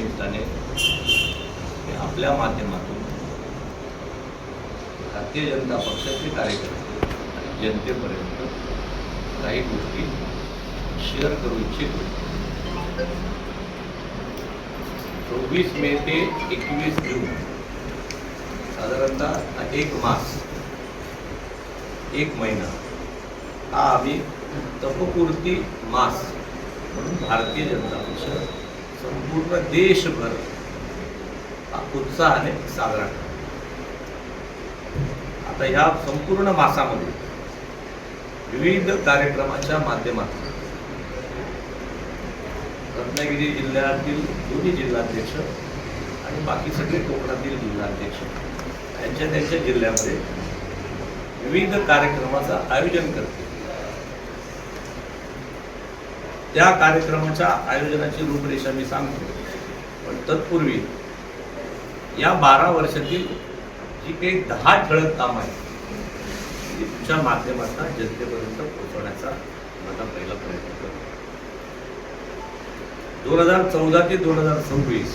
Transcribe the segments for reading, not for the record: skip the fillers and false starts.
निमित्ताने आपल्या माध्यमातून भारतीय जनता पक्षाचे कार्यकर्ते आणि जनतेपर्यंत काही गोष्टी शेअर करू इच्छितो. 24 मे ते 21 जून साधारणतः एक मास, एक महिना हा आम्ही तपपूर्ती मास म्हणून भारतीय जनता पक्ष संपूर्ण देशभर हा उत्साहाने साजरा करतो. आता या संपूर्ण मासामध्ये विविध कार्यक्रमाच्या माध्यमातून रत्नागिरी जिल्ह्यातील दोन्ही जिल्हाध्यक्ष आणि बाकी सगळे कोकणातील जिल्हाध्यक्ष यांच्या त्यांच्या जिल्ह्यामध्ये विविध कार्यक्रमाचं आयोजन करते. त्या कार्यक्रमाच्या आयोजनाची रूपरेषा मी सांगतो, पण तत्पूर्वी या 12 वर्षातील जी काही 10 ठळक कामं आहेत ती तुमच्या माध्यमातून जनतेपर्यंत पोहोचवण्याचा माझा पहिला प्रयत्न करतो. 2014 ते 2026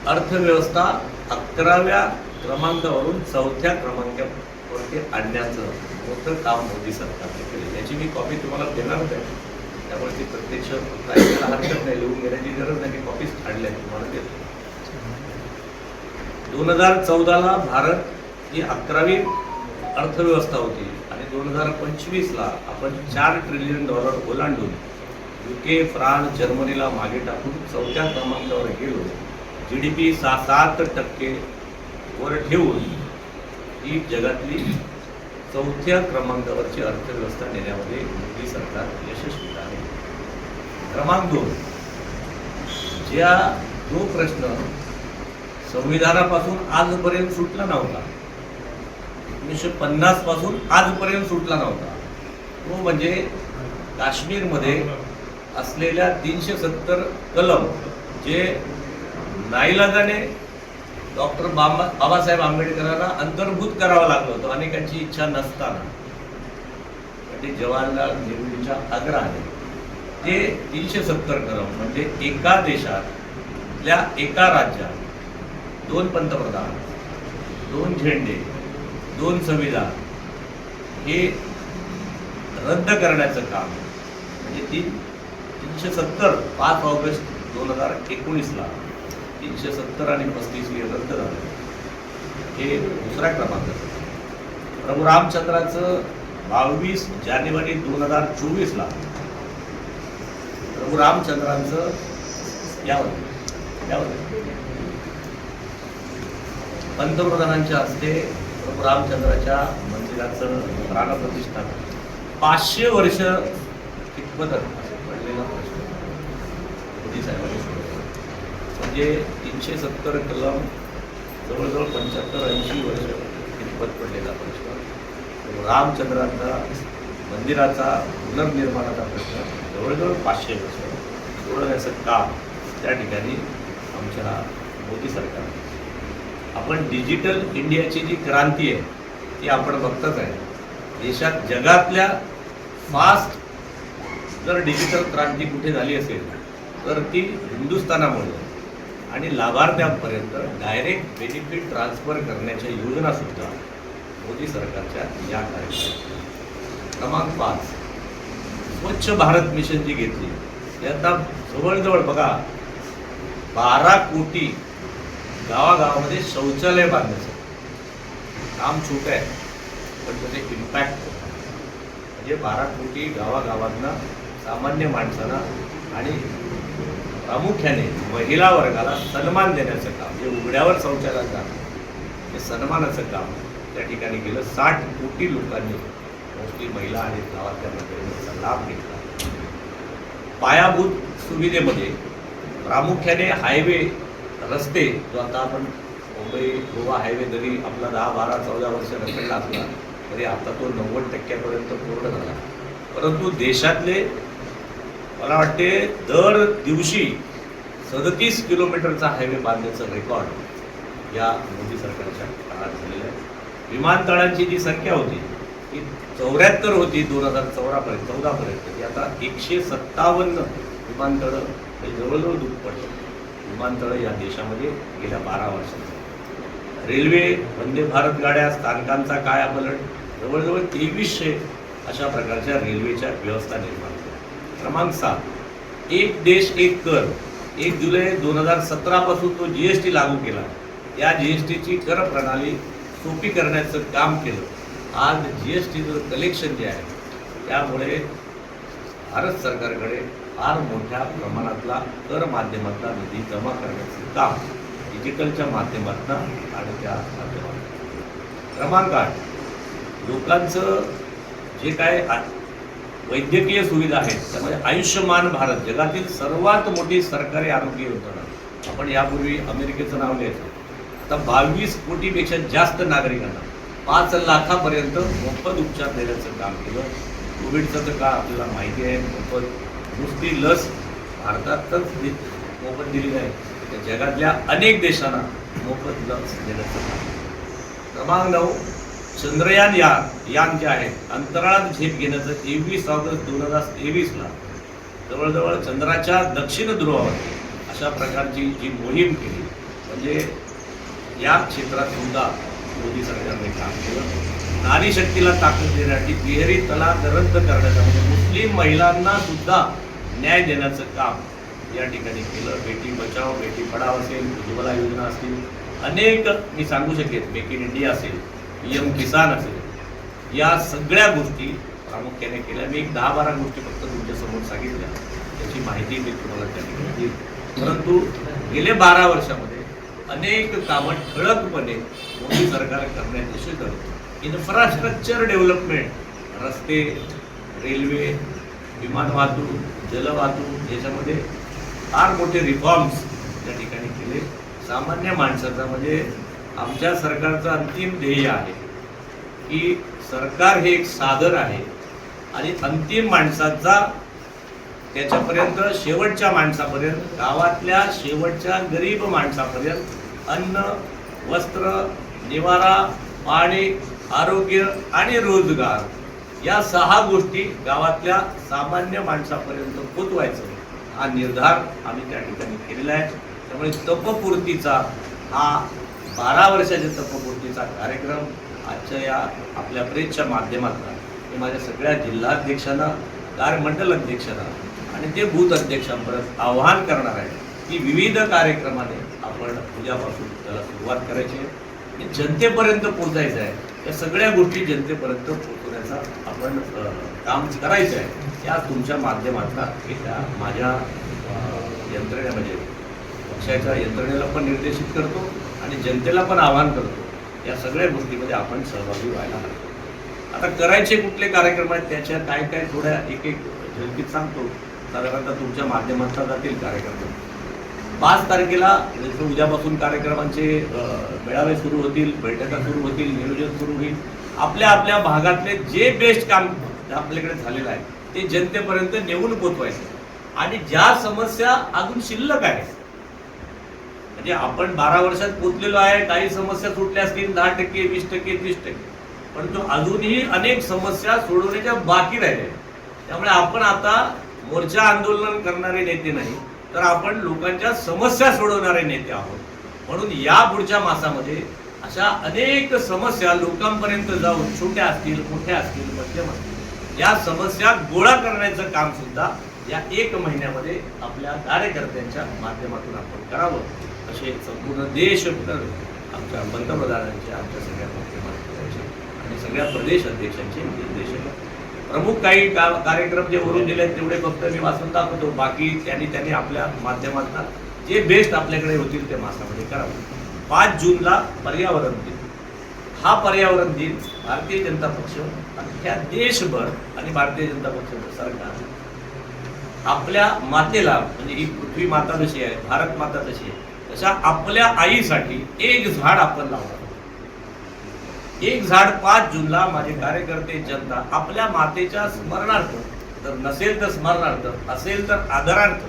अर्थव्यवस्था 11व्या क्रमांकावरून 4थ्या क्रमांकावरती आणण्याचं मोठं काम मोदी सरकारने केले. याची मी कॉपी तुम्हाला देणारच आहे, त्यामुळे ती प्रत्यक्ष ऐकायला हरकत नाही, लिहून घेण्याची गरज नाही. मी कॉपीज काढल्या तुम्हाला देतो. 2014ला भारत ही 11वी अर्थव्यवस्था होती आणि 2025ला आपण $4 ट्रिलियन ओलांडून UK, फ्रान्स, जर्मनीला मागे टाकून 4थ्या क्रमांकावर गेलो. GDP 7% वर ठेवून ही जगातली 4थ्या क्रमांकावरची अर्थव्यवस्था नेण्यामध्ये मोदी सरकार यशस्वी आहे. क्रमांक 2, जो प्रश्न संविधानापासून आजपर्यंत सुटला नव्हता, 1950 पासून आजपर्यंत सुटला नव्हता, तो म्हणजे काश्मीरमध्ये असलेल्या 370 कलम जे नाईलाजाने डॉक्टर बाबासाहेब आंबेडकरांना अंतर्भूत करावं लागलं होतं अनेकांची इच्छा नसताना, म्हणजे जवाहरलाल नेहरूंच्या आग्रहाने ते 370 कलम म्हणजे एका देशातल्या एका राज्यात 2 पंतप्रधान, 2 झेंडे, 2 संविधान हे रद्द करण्याचं काम म्हणजे 370 5 ऑगस्ट 2019ला 370 आणि 35 हे रद्द झालं. हे दुसरा क्रमांक. प्रभू रामचंद्राचं 22 जानेवारी 2024ला प्रभू रामचंद्रांचं पंतप्रधानांच्या हस्ते प्रभू रामचंद्राच्या मंदिराचं प्राणप्रतिष्ठा 500 वर्ष कितपत पडलेला प्रश्न मोदी साहेबांनी सोडवला. म्हणजे 370 कलम जवळजवळ 75-80 वर्ष कितपत पडलेला प्रश्न, रामचंद्राचा मंदिराचा पुनर्निर्माणाचा प्रश्न जवळजवळ 500 वर्ष सोडवण्याचं काम त्या ठिकाणी आमच्या मोदी सरकारने. आपण डिजिटल इंडियाची जी क्रांती आहे ती आपण बघतच आहे. देशात जगातल्या फास्ट जर डिजिटल क्रांती कुठे झाली असेल तर ती हिंदुस्थानामुळे, आणि लाभार्थ्यांपर्यंत डायरेक्ट बेनिफिट ट्रान्सफर करण्याच्या योजनासुद्धा मोदी सरकारच्या या कार्यक्रमात. क्रमांक 5, स्वच्छ भारत मिशन जी घेतली, याचा जवळजवळ बघा 12 कोटी गावागावामध्ये शौचालय बांधण्याचं काम छोटं आहे, पण त्याचे इम्पॅक्ट म्हणजे 12 कोटी गावागावांना सामान्य माणसांना आणि प्रामुख्याने महिला वर्गाला सन्मान देण्याचं काम, जे उघड्यावर शौचालयात जाणं हे सन्मानाचं काम त्या ठिकाणी गेलं. 60 कोटी लोकांनी, मोस्टली महिला आणि गावातल्या मंडळींचा लाभ घेतला. पायाभूत सुविधेमध्ये प्रामुख्याने हायवे, रस्ते, जो आता आपण मुंबई गोवा हायवे जरी आपला 10, 12, 14 वर्ष रखडला असला तरी आता तो 90% पूर्ण झाला. परंतु देशातले मला वाटते दर दिवशी 37 किलोमीटरचा हायवे बांधण्याचं रेकॉर्ड या मोदी सरकारच्या काळात झालेलं आहे. विमानतळांची जी संख्या होती ती 74 होती 2014 पर्यंत, ती आता 157 विमानतळं, जवळजवळ दुप्पट. विमानतळ या देशामध्ये गेल्या 12 वर्षात. रेल्वे, वंदे भारत गाड्या, स्थानकांचा कायापालट, जवळजवळ 2300 अशा प्रकारच्या रेल्वेच्या व्यवस्था निर्माण केल्या. क्रमांक 7, एक देश एक कर. 1 जुलै 2017 पासून तो GST लागू केला. या GSTची कर प्रणाली सोपी करण्याचं काम केलं. आज GSTचं कलेक्शन जे आहे त्यामुळे भारत सरकारकडे फार मोठ्या प्रमाणातला कर माध्यमातला निधी जमा करण्याचं काम डिजिटलच्या माध्यमातून आणि त्या माध्यमातून. क्रमांक 8, लोकांचं जे काय वैद्यकीय सुविधा आहेत त्यामध्ये आयुष्यमान भारत जगातील सर्वात मोठी सरकारी आरोग्य योजना. आपण यापूर्वी अमेरिकेचं नाव घ्यायचं. आता 22 कोटीपेक्षा जास्त नागरिकांना 5 लाखापर्यंत मोफत उपचार देण्याचं काम केलं. कोविडचं तर का आपल्याला माहिती आहे, मोफत नुसती लस भारतातच मोफत दिली आहे, जगातल्या अनेक देशांना मोफत लस देण्याचं काम. क्रमांक 9, चंद्रयान यान जे आहे अंतराळात झेप घेण्याचं 23 ऑगस्ट 2023ला जवळजवळ चंद्राच्या दक्षिण ध्रुवावर अशा प्रकारची जी मोहीम केली, म्हणजे या क्षेत्रात सुद्धा मोदी सरकारने काम केलं. नारी शक्तीला ताकद देण्यासाठी तिहेरी तलाक रद्द करण्याचं, म्हणजे मुस्लिम महिलांना सुद्धा न्याय देण्याचं काम या ठिकाणी केलं. बेटी बचाव बेटी पढाव असेल, उज्ज्वला योजना असतील, अनेक मी सांगू शकेन, मेक इन इंडिया असेल, PM किसान असेल, या सगळ्या गोष्टी प्रामुख्याने केल्या. मी एक 10-12 गोष्टी फक्त तुमच्यासमोर सांगितल्या, त्याची माहिती मी तुम्हाला त्या ठिकाणी दिली. परंतु गेले 12 वर्षामध्ये अनेक कामं ठळकपणे मोदी सरकार करण्यात यशस्वी झाले. इन्फ्रास्ट्रक्चर डेव्हलपमेंट, रस्ते, रेल्वे, विमान वाहतूक, जलवाहतूक याच्यामध्ये फार मोठे रिफॉर्म्स या ठिकाणी केले. सामान्य माणसाचा म्हणजे आमच्या सरकारचं अंतिम ध्येय आहे की सरकार हे एक सागर आहे आणि अंतिम माणसाचा त्याच्यापर्यंत शेवटच्या माणसापर्यंत, गावातल्या शेवटच्या गरीब माणसापर्यंत अन्न, वस्त्र, निवारा, पाणी, आरोग्य आणि रोजगार या 6 गोष्टी गावातल्या सामान्य माणसापर्यंत पोचवायचं हा निर्धार आम्ही त्या ठिकाणी केलेला आहे. त्यामुळे तपपूर्तीचा हा 12 वर्षाच्या तपपूर्तीचा कार्यक्रम आजच्या या आपल्या प्रेसच्या माध्यमातून मी माझ्या सगळ्या जिल्हाध्यक्षांना, कार्यमंडल अध्यक्षांना आणि ते बूथ अध्यक्षांपर्यंत आवाहन करणार आहे की विविध कार्यक्रमाने आपण उद्यापासून त्याला सुरुवात करायची आहे आणि जनतेपर्यंत पोहोचायचं आहे. या सगळ्या गोष्टी जनतेपर्यंत पोहोचवण्याचा आपण काम करायचं आहे. या तुमच्या माध्यमातून त्या माझ्या यंत्रणेमध्ये पक्षाच्या यंत्रणेला पण निर्देशित करतो आणि जनतेला पण आवाहन करतो. या सगळ्या गोष्टीमध्ये आपण सहभागी व्हायला हवं. आता करायचे कुठले कार्यक्रम आहेत त्याच्या काय काय थोड्या एक झलकीत सांगतो. साधारणतः तुमच्या माध्यमातून जातील कार्यक्रम. 5 तारखेला जसं उद्यापासून कार्यक्रमांचे मेळावे सुरू होतील, बैठका सुरू होतील, नियोजन सुरू होईल. आपल्या आपल्या भागातले जे बेस्ट काम आपल्याकडे झालेलं आहे ते जनतेपर्यंत नेऊन पोचवायचं आणि ज्या समस्या अजून शिल्लक आहेत, म्हणजे आपण 12 वर्षात पोचलेलो आहे, काही समस्या सुटल्या असतील 10%, 20%, 30%, परंतु अजूनही अनेक समस्या सोडवण्याच्या बाकी राहिल्या. त्यामुळे आपण आता मोर्चा आंदोलन करणारे नेते नाही तर आपण लोकांच्या समस्या सोडवणारे नेते आहोत. म्हणून या पुढच्या मासामध्ये अशा अनेक समस्या लोकांपर्यंत जाऊन, छोट्या असतील, मोठ्या असतील, मध्यम असतील, या समस्या गोळा करण्याचं काम सुद्धा या 1 महिन्यामध्ये आपल्या कार्यकर्त्यांच्या माध्यमातून आपण करावं असे संपूर्ण देशभर आमच्या पंतप्रधानांचे, आमच्या सगळ्या मुख्यमंत्र्यांचे आणि सगळ्या प्रदेश अध्यक्षांचे निर्देश आहेत. प्रमुख काही कार्यक्रम जे वरून दिले आहेत तेवढे फक्त मी वाचून दाखवतो. बाकी त्यांनी आपल्या माध्यमातून जे बेस्ट आपल्याकडे होतील ते मासामध्ये करावं. 5 जूनला पर्यावरण दिन. हा पर्यावरण दिन भारतीय जनता पक्ष अख्ख्या देशभर आणि भारतीय जनता पक्षाचं सरकार आपल्या मातेला, म्हणजे ही पृथ्वी माता जशी आहे, भारत माता जशी आहे, तशा आपल्या आईसाठी 1 झाड आपण लावतो. 1 झाड 5 जूनला माझे कार्यकर्ते, जनता आपल्या मातेच्या स्मरणार्थ, जर नसेल तर स्मरणार्थ, असेल तर आदरार्थ,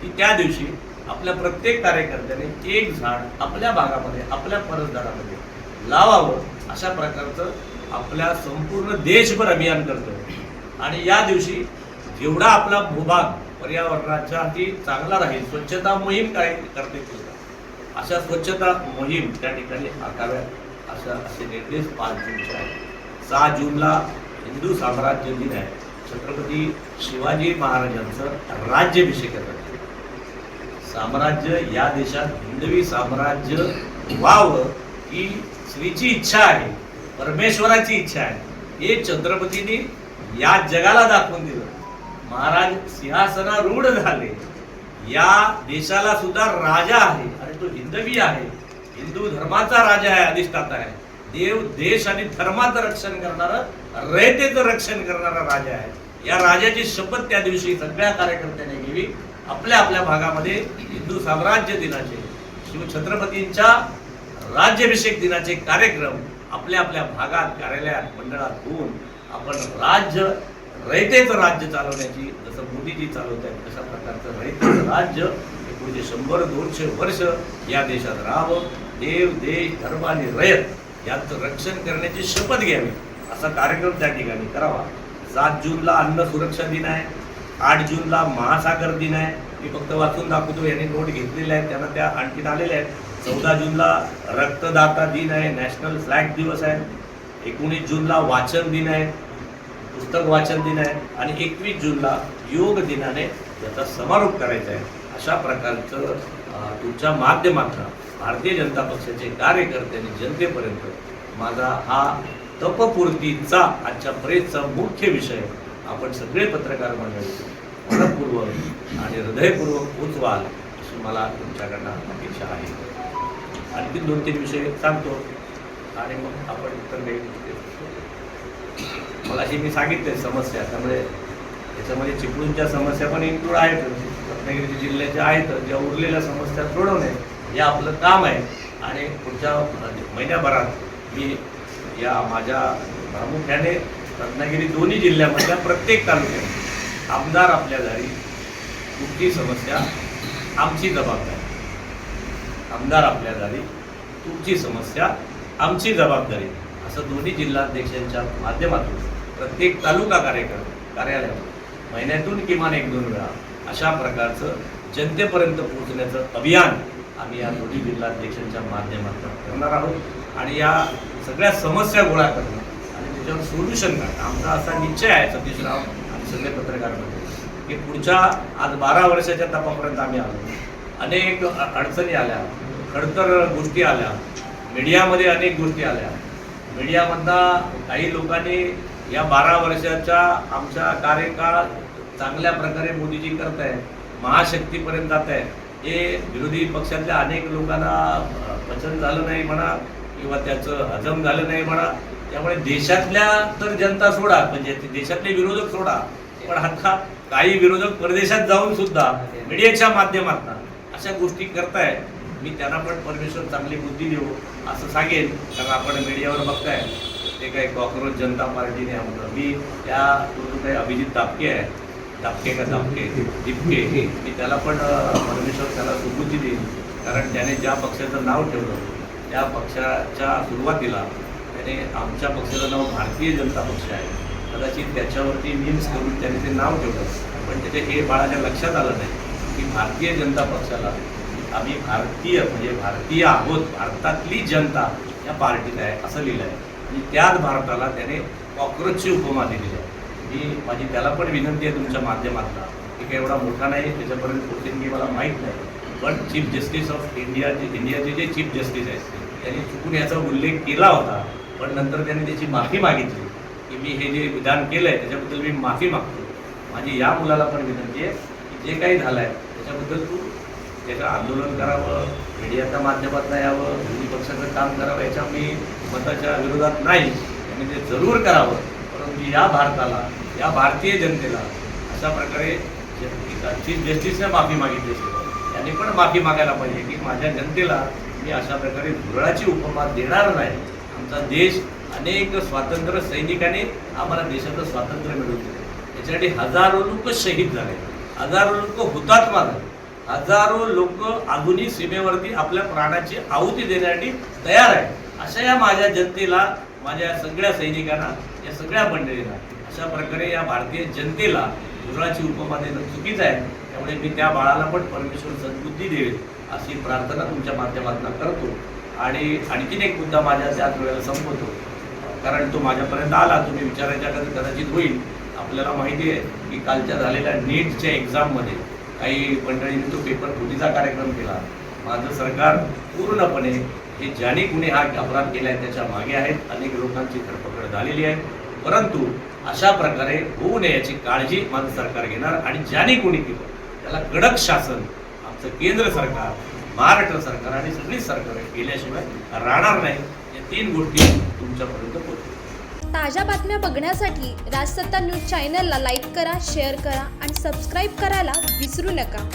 की त्या दिवशी आपल्या प्रत्येक कार्यकर्त्याने 1 झाड आपल्या भागामध्ये, आपल्या परसदारामध्ये लावावं अशा प्रकारचं आपल्या संपूर्ण देशभर अभियान करतो. आणि या दिवशी जेवढा आपला भूभाग पर्यावरणाच्या ती चांगला राहील, स्वच्छता मोहीम काय करते सुद्धा, अशा स्वच्छता मोहीम त्या ठिकाणी आखाव्यात असे निर्देश 5 जूनचे आहेत. 6 जूनला हिंदू साम्राज्य दिन आहे. छत्रपती शिवाजी महाराजांचं राज्याभिषेकाचं साम्राज्य या देशात हिंदवी साम्राज्य व्हावं ही श्रीची इच्छा आहे, परमेश्वराची इच्छा आहे. हे छत्रपतींनी या जगाला दाखवून दिलं. महाराज सिंहासनारूढ झाले. या देशाला सुद्धा राजा आहे आणि तो हिंदवी आहे, हिंदू धर्माचा राजा आहे, अधिष्ठाता आहे. देव देश आणि धर्माचं रक्षण करणारा, रयतेचं रक्षण करणारा राजा आहे. या राजाची शपथ त्या दिवशी सगळ्या कार्यकर्त्यांनी घ्यावी. आपल्या आपल्या भागामध्ये हिंदू साम्राज्य दिनाचे, शिवछत्रपतींच्या राज्याभिषेक दिनाचे कार्यक्रम आपल्या आपल्या भागात, कार्यालयात, मंडळात होऊन आपण राज्य, रयतेचं राज्य चालवण्याची, जसं मोदीजी चालवत आहेत तशा प्रकारचं रयतेचं राज्य पुढचे 100-200 वर्ष या देशात राहावं. देव, देश, धर्म आणि रयत यांचं रक्षण करण्याची शपथ घ्यावी, असा कार्यक्रम त्या ठिकाणी करावा. 7 जूनला अन्न सुरक्षा दिन आहे. 8 जूनला महासागर दिन आहे. मी फक्त वाचून दाखवतो, यांनी नोट घेतलेल्या आहेत, त्यांना त्या आणखीन आलेल्या आहेत. 14 जूनला रक्तदाता दिन आहे, नॅशनल फ्लॅग दिवस आहे. 19 जूनला वाचन दिन आहे, पुस्तक वाचन दिन आहे. आणि 21 जूनला योग दिनाने त्याचा समारोप करायचा आहे. अशा प्रकारचं तुमच्या माध्यमातून भारतीय जनता पक्षाचे कार्यकर्ते आणि जनतेपर्यंत माझा हा तपपूर्तीचा आजच्या प्रेसचा मुख्य विषय आपण सगळे पत्रकार मंडळी मनपूर्वक आणि हृदयपूर्वक पोचवाल अशी मला तुमच्याकडनं अपेक्षा आहे. आणखी 2-3 विषय सांगतो आणि मग आपण उत्तर देऊ. मला अशी मी सांगितले समस्या, त्यामुळे याच्यामध्ये चिपळूणच्या समस्या पण इन्क्लूड आहेत, रत्नागिरी जिल्ह्याच्या आहेत. ज्या उरलेल्या समस्या सोडवणे हे आपलं काम आहे. आणि पुढच्या महिन्याभरात मी या माझ्या प्रामुख्याने रत्नागिरी दोन्ही जिल्ह्यामधल्या प्रत्येक तालुक्यात आमदार आपल्या दारी, तुमची समस्या आमची जबाबदारी, आमदार आपल्या दारी, तुमची समस्या आमची जबाबदारी, असं दोन्ही जिल्हाध्यक्षांच्या माध्यमातून प्रत्येक तालुका कार्यालयात महिन्यातून किमान 1-2 वेळा अशा प्रकारचं जनतेपर्यंत पोहोचण्याचं अभियान आम्ही या दोन्ही जिल्हाध्यक्षांच्या माध्यमातून करणार आहोत. आणि या सगळ्या समस्या गोळा करणं आणि त्याच्यावर सोल्युशन काढणं आमचा असा निश्चय आहे. सतीशराव आणि सगळे पत्रकार मंडळी की पुढच्या आज 12 वर्षाच्या तपापर्यंत आम्ही आलो. अनेक अडचणी आल्या, खडतर गोष्टी आल्या, मीडियामध्ये अनेक गोष्टी आल्या. मीडियामधनं काही लोकांनी या 12 वर्षाच्या आमचा कार्यकाळ चांगल्या प्रकारे मोदीजी करत आहे, महाशक्तीपर्यंत जात आहे, हे विरोधी पक्षातल्या अनेक लोकांना पचन झालं नाही म्हणा किंवा त्याचं हजम झालं नाही म्हणा. त्यामुळे देशातल्या तर जनता सोडा, म्हणजे देशातले विरोधक सोडा, पण आता काही विरोधक परदेशात जाऊन सुद्धा मीडियाच्या माध्यमातून अशा गोष्टी करताय. मी त्यांना पण परमेश्वर चांगली बुद्धी देऊ असं सांगेन. कारण आपण मीडियावर बघताय ते काही कॉक्रोच जनता पार्टीने आमचं, मी त्या जो काही अभिजित दापके आहे, दापके दिपके, मी त्याला पण परमेश्वर त्याला सुबुद्धी देईल. कारण त्याने ज्या पक्षाचं नाव ठेवलं त्या पक्षाच्या सुरुवातीला त्याने आमच्या पक्षाचं नाव भारतीय जनता पक्ष आहे. कदाचित त्याच्यावरती मीम्स करून त्याने ते नाव ठेवलं, पण त्याच्या हे बाळाच्या लक्षात आलं नाही की भारतीय जनता पक्षाला आम्ही भारतीय म्हणजे भारतीय आहोत, भारतातली जनता या पार्टीत आहे असं लिहिलं आहे. आणि त्याच भारताला त्याने कॉक्रोचची उपमा दिलेली आहे. मी माझी त्याला पण विनंती आहे तुमच्या माध्यमातून की काही एवढा मोठा नाही, त्याच्यापर्यंत पोहोचेन की मला माहीत नाही, पण चीफ जस्टिस ऑफ इंडियाचे जे चीफ जस्टिस आहेत त्यांनी चुकून याचा उल्लेख केला होता, पण नंतर त्यांनी त्याची माफी मागितली की मी हे जे विधान केलं आहे त्याच्याबद्दल मी माफी मागतो. माझी या मुलाला पण विनंती आहे की जे काही झालं आहे त्याच्याबद्दल तू त्याचं आंदोलन करावं, मीडियाच्या माध्यमातून यावं, विरोधी पक्षाचं काम करावं, याच्या मी मताच्या विरोधात नाही, त्यांनी ते जरूर करावं. परंतु या भारताला, या भारतीय जनतेला अशा प्रकारे चीफ जस्टिसने माफी मागितली असेल, त्यांनी पण माफी मागायला पाहिजे की माझ्या जनतेला मी अशा प्रकारे धुरळाची उपमा देणार नाही. आमचा देश अनेक स्वातंत्र्य सैनिकांनी आम्हाला देशाचं स्वातंत्र्य मिळवून दिलं. त्याच्यासाठी हजारो लोक शहीद झाले, हजारो लोक हुतात्मा झाले, हजारो लोक आधुनिक सीमेवरती आपल्या प्राणाची आहुती देण्यासाठी तयार आहे. अशा या माझ्या जनतेला, माझ्या सगळ्या सैनिकांना, या सगळ्या मंडळींना, अशा प्रकारे या भारतीय जनतेला झुरळाची उपमा देणं चुकीचं आहे. त्यामुळे मी त्या बाळाला पण परमेश्वर सद्बुद्धी देईल अशी प्रार्थना तुमच्या माध्यमातून करतो. आणि आणखीन एक मुद्दा माझ्या त्याच वेळेला संपवतो, कारण तो माझ्यापर्यंत आला, तुम्ही विचारायच्या कदाचित होईल. आपल्याला माहिती आहे की कालच्या झालेल्या नीटच्या एक्झाममध्ये काही मंडळींनी तो पेपर फुटीचा कार्यक्रम केला. माझं सरकार पूर्णपणे हे ज्याने कुणी हा अपराध केला आहे त्याच्या मागे आहेत. अनेक लोकांची धरपकड झालेली आहे, परंतु अशा प्रकारे होऊ नये याची काळजी माझं सरकार घेणार. आणि ज्याने कोणी केलं त्याला कडक शासन आमचं केंद्र सरकार, महाराष्ट्र सरकार आणि सगळीच सरकार केल्याशिवाय राहणार नाही. या 3 गोष्टी तुमच्यापर्यंत पोहोचतील. ताज्या बातम्या बघण्यासाठी राजसत्ता न्यूज चॅनलला लाईक करा, शेअर करा आणि सबस्क्राईब करायला विसरू नका.